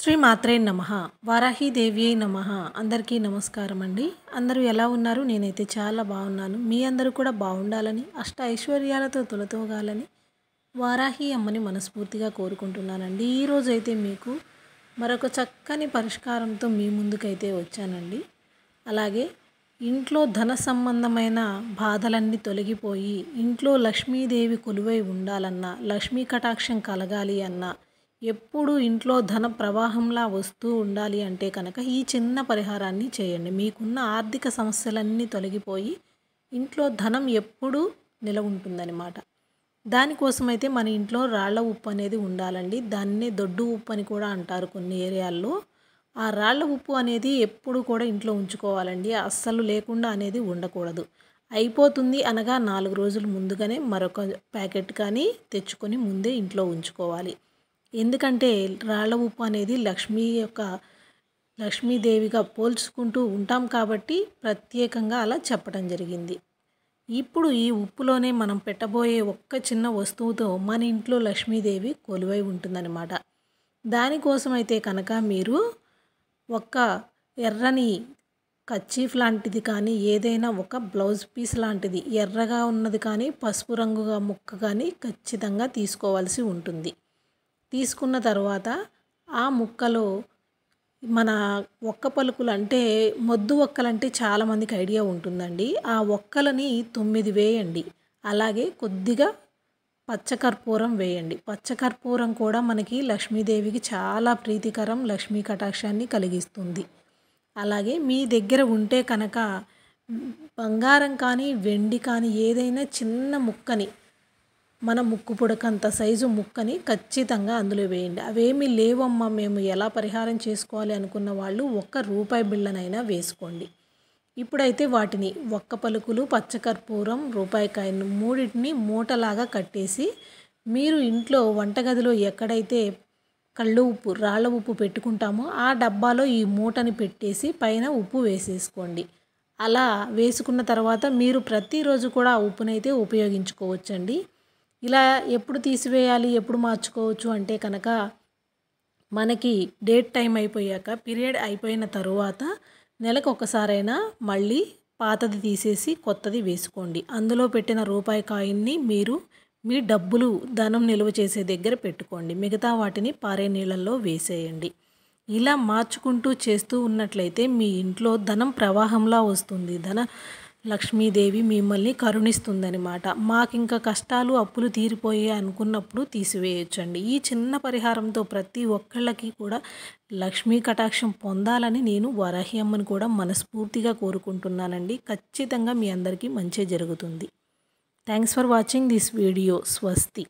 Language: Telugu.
శ్రీ మాత్రే నమః వారాహి దేవ్యై నమః అందరికీ నమస్కారం అండి. అందరూ ఎలా ఉన్నారు? నేనైతే చాలా బాగున్నాను. మీ అందరూ కూడా బాగుండాలని, అష్ట ఐశ్వర్యాలతో తులతూగాలని వారాహి అమ్మని మనస్ఫూర్తిగా కోరుకుంటున్నానండి. ఈరోజు అయితే మీకు మరొక చక్కని పరిష్కారంతో మీ ముందుకైతే వచ్చానండి. అలాగే ఇంట్లో ధన సంబంధమైన బాధలన్నీ తొలగిపోయి ఇంట్లో లక్ష్మీదేవి కొలువై ఉండాలన్నా, లక్ష్మీ కటాక్షం కలగాలి అన్నా, ఎప్పుడు ఇంట్లో ధన ప్రవాహంలా వస్తూ ఉండాలి అంటే కనుక ఈ చిన్న పరిహారాన్ని చేయండి. మీకున్న ఆర్థిక సమస్యలన్నీ తొలగిపోయి ఇంట్లో ధనం ఎప్పుడూ నిలవ ఉంటుందన్నమాట. దానికోసమైతే మన ఇంట్లో రాళ్ల ఉప్పు అనేది ఉండాలండి. దాన్నే దొడ్డు ఉప్పు అని కూడా అంటారు కొన్ని ఏరియాల్లో. ఆ రాళ్ల ఉప్పు అనేది ఎప్పుడు కూడా ఇంట్లో ఉంచుకోవాలండి. అస్సలు లేకుండా అనేది ఉండకూడదు. అయిపోతుంది అనగా 4 రోజులు ముందుగానే మరొక ప్యాకెట్ కానీ తెచ్చుకొని ముందే ఇంట్లో ఉంచుకోవాలి. ఎందుకంటే రాళ్ల ఉప్పు అనేది లక్ష్మీదేవిగా పోల్చుకుంటూ ఉంటాం కాబట్టి ప్రత్యేకంగా అలా చెప్పడం జరిగింది. ఇప్పుడు ఈ ఉప్పులోనే మనం పెట్టబోయే ఒక్క చిన్న వస్తువుతో మన ఇంట్లో లక్ష్మీదేవి కొలువై ఉంటుందన్నమాట. దానికోసమైతే కనుక మీరు ఒక ఎర్రని కర్చీఫ్ లాంటిది కానీ, ఏదైనా ఒక బ్లౌజ్ పీస్ లాంటిది ఎర్రగా ఉన్నది కానీ, పసుపు రంగుగా ముక్క కానీ ఖచ్చితంగా తీసుకోవాల్సి ఉంటుంది. తీసుకున్న తర్వాత ఆ ముక్కలో మన ఒక్క పలుకులు అంటే మొద్దు ఒక్కలంటే చాలామందికి ఐడియా ఉంటుందండి. ఆ ఒక్కలని 9 వేయండి. అలాగే కొద్దిగా పచ్చకర్పూరం వేయండి. పచ్చకర్పూరం కూడా మనకి లక్ష్మీదేవికి చాలా ప్రీతికరం, లక్ష్మీ కటాక్షాన్ని కలిగిస్తుంది. అలాగే మీ దగ్గర ఉంటే కనుక బంగారం కానీ, వెండి కానీ ఏదైనా చిన్న ముక్కని, మన ముక్కు పుడకంత సైజు ముక్కని ఖచ్చితంగా అందులో వేయండి. అవేమీ లేవమ్మా మేము ఎలా పరిహారం చేసుకోవాలి అనుకున్న వాళ్ళు ₹1 బిళ్ళనైనా వేసుకోండి. ఇప్పుడైతే వాటిని ఒక్క పలుకులు, పచ్చకర్పూరం, రూపాయి కాయిన్ మూడింటిని మూటలాగా కట్టేసి మీరు ఇంట్లో వంటగదిలో ఎక్కడైతే కళ్ళు ఉప్పు, రాళ్ళ ఉప్పు పెట్టుకుంటామో ఆ డబ్బాలో ఈ మూటని పెట్టేసి పైన ఉప్పు వేసేసుకోండి. అలా వేసుకున్న తర్వాత మీరు ప్రతిరోజు కూడా ఆ ఉప్పునైతే ఉపయోగించుకోవచ్చండి. ఇలా ఎప్పుడు తీసివేయాలి, ఎప్పుడు మార్చుకోవచ్చు అంటే కనుక మనకి డేట్ టైం అయిపోయాక, పీరియడ్ అయిపోయిన తరువాత నెలకు ఒకసారైనా మళ్ళీ పాతది తీసేసి కొత్తది వేసుకోండి. అందులో పెట్టిన రూపాయి కాయిన్ని మీరు మీ డబ్బులు ధనం నిల్వ చేసే దగ్గర పెట్టుకోండి. మిగతా వాటిని పారే నీళ్ళల్లో వేసేయండి. ఇలా మార్చుకుంటూ చేస్తూ ఉన్నట్లయితే మీ ఇంట్లో ధనం ప్రవాహంలా వస్తుంది. లక్ష్మీదేవి మిమ్మల్ని కరుణిస్తుందన్నమాట. మాకింక కష్టాలు అప్పులు తీరిపోయాయి అనుకున్నప్పుడు తీసివేయొచ్చండి. ఈ చిన్న పరిహారంతో ప్రతి ఒక్కళ్ళకి కూడా లక్ష్మీ కటాక్షం పొందాలని నేను వారాహి అమ్మని కూడా మనస్ఫూర్తిగా కోరుకుంటున్నానండి. ఖచ్చితంగా మీ అందరికీ మంచి జరుగుతుంది. Thanks for watching this video. స్వస్తి.